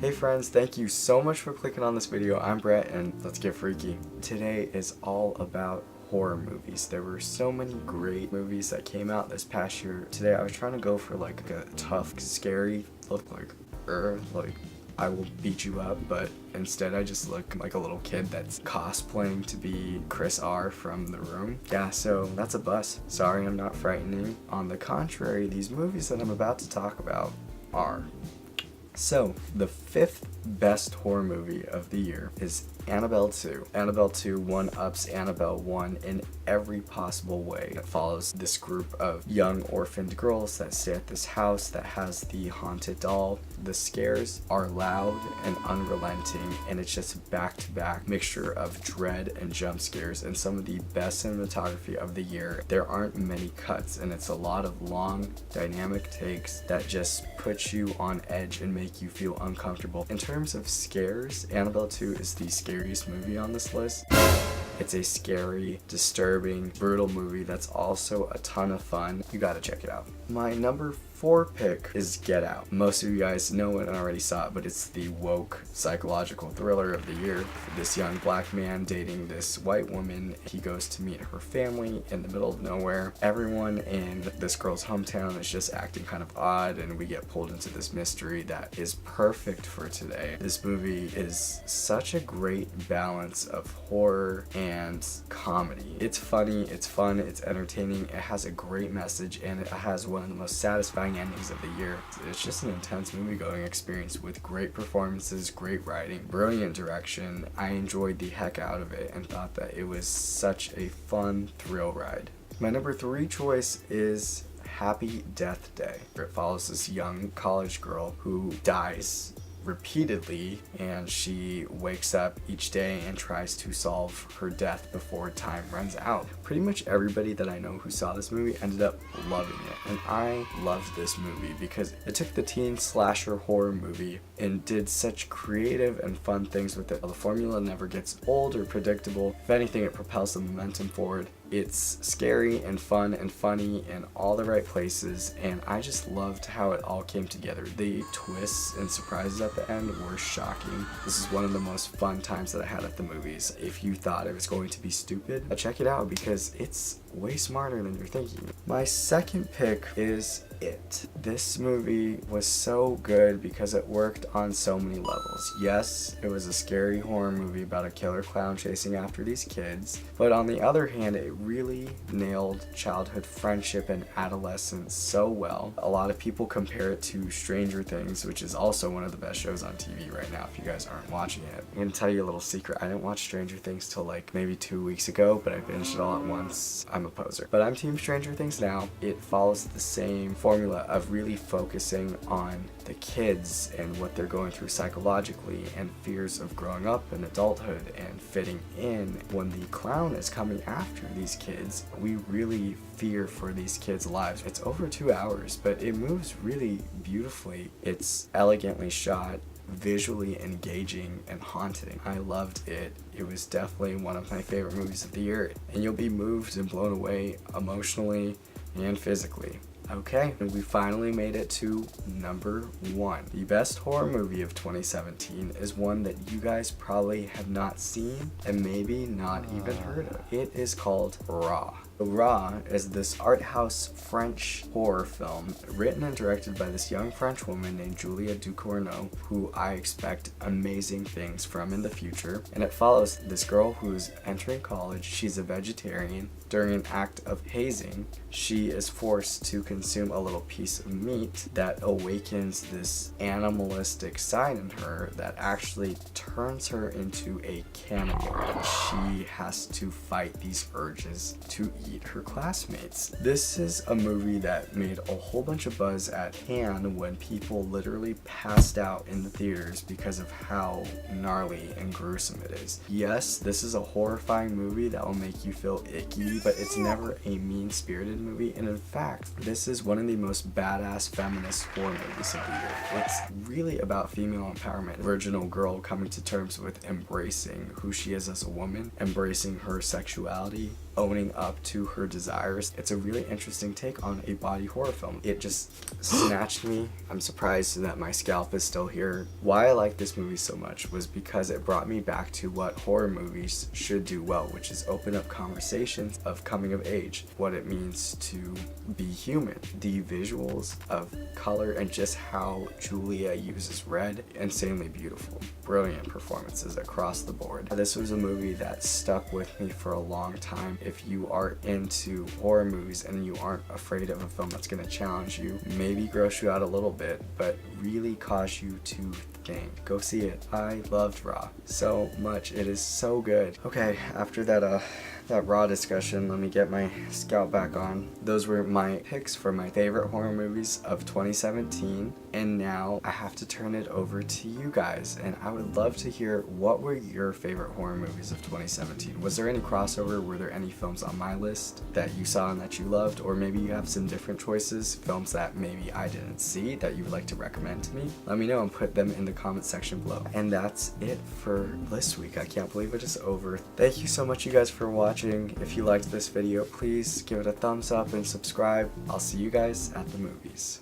Hey friends, thank you so much for clicking on this video. I'm Brett and let's get freaky. Today is all about horror movies. There were so many great movies that came out this past year. Today I was trying to go for like a tough, scary look, like I will beat you up, but instead I just look like a little kid that's cosplaying to be Chris R from The Room. Yeah, so that's a bust. Sorry, I'm not frightening. On the contrary, these movies that I'm about to talk about are. So, the fifth best horror movie of the year is Annabelle 2. Annabelle 2 one-ups Annabelle 1 in every possible way. It follows this group of young orphaned girls that stay at this house that has the haunted doll. The scares are loud and unrelenting, and it's just a back-to-back mixture of dread and jump scares and some of the best cinematography of the year. There aren't many cuts, and it's a lot of long, dynamic takes that just put you on edge and make you feel uncomfortable. In terms of scares, Annabelle 2 is the scariest movie on this list. It's a scary, disturbing, brutal movie that's also a ton of fun. You gotta check it out. My number 4 pick is Get Out. Most of you guys know it and already saw it, but it's the woke psychological thriller of the year. This young black man dating this white woman. He goes to meet her family in the middle of nowhere. Everyone in this girl's hometown is just acting kind of odd, and we get pulled into this mystery that is perfect for today. This movie is such a great balance of horror and comedy. It's funny, it's fun, it's entertaining, it has a great message, and it has one of the most satisfying endings of the year. It's just an intense movie-going experience with great performances, great writing, brilliant direction. I enjoyed the heck out of it and thought that it was such a fun thrill ride. My number 3 choice is Happy Death Day. It follows this young college girl who dies repeatedly, and she wakes up each day and tries to solve her death before time runs out. Pretty much everybody that I know who saw this movie ended up loving it, and I loved this movie because it took the teen slasher horror movie and did such creative and fun things with it. The formula never gets old or predictable. If anything, it propels the momentum forward. It's scary and fun and funny in all the right places, and I just loved how it all came together. The twists and surprises at the end were shocking. This is one of the most fun times that I had at the movies. If you thought it was going to be stupid, check it out because it's way smarter than you're thinking. My second pick is It. This movie was so good because it worked on so many levels. Yes, it was a scary horror movie about a killer clown chasing after these kids, but on the other hand, it really nailed childhood friendship and adolescence so well. A lot of people compare it to Stranger Things, which is also one of the best shows on TV right now if you guys aren't watching it. I'm gonna tell you a little secret. I didn't watch Stranger Things till like maybe 2 weeks ago, but I binged it all at once. I'm a poser. But I'm Team Stranger Things now. It follows the same formula of really focusing on the kids and what they're going through psychologically and fears of growing up in adulthood and fitting in. When the clown is coming after these kids, we really fear for these kids' lives. It's over 2 hours, but it moves really beautifully. It's elegantly shot, visually engaging and haunting. I loved it. It was definitely one of my favorite movies of the year, and you'll be moved and blown away emotionally and physically. Okay, and we finally made it to number 1. The best horror movie of 2017 is one that you guys probably have not seen and maybe not even heard of. It is called Raw. Raw is this art house French horror film written and directed by this young French woman named Julia Ducournau, who I expect amazing things from in the future. And it follows this girl who's entering college. She's a vegetarian. During an act of hazing, she is forced to consume a little piece of meat that awakens this animalistic side in her that actually turns her into a cannibal. She has to fight these urges to eat her classmates. This is a movie that made a whole bunch of buzz at Cannes when people literally passed out in the theaters because of how gnarly and gruesome it is. Yes, this is a horrifying movie that will make you feel icky, but it's never a mean-spirited movie, and in fact, this is one of the most badass feminist horror movies of the year. It's really about female empowerment. Virginal girl coming to terms with embracing who she is as a woman, embracing her sexuality, owning up to her desires. It's a really interesting take on a body horror film. It just snatched me. I'm surprised that my scalp is still here. Why I like this movie so much was because it brought me back to what horror movies should do well, which is open up conversations of coming of age, what it means to be human, the visuals of color, and just how Julia uses red. Insanely beautiful. Brilliant performances across the board. This was a movie that stuck with me for a long time. If you are into horror movies and you aren't afraid of a film that's going to challenge you, maybe gross you out a little bit, but really cause you to think, go see it. I loved Raw so much. It is so good. Okay, after that Raw discussion, let me get my scalp back on. Those were my picks for my favorite horror movies of 2017, and now I have to turn it over to you guys, and I would love to hear what were your favorite horror movies of 2017. Was there any crossover? Were there any films on my list that you saw and that you loved, or maybe you have some different choices, films that maybe I didn't see that you would like to recommend to me? Let me know and put them in the comment section below. And that's it for this week. I can't believe it is over. Thank you so much, you guys, for watching. If you liked this video, please give it a thumbs up and subscribe. I'll see you guys at the movies.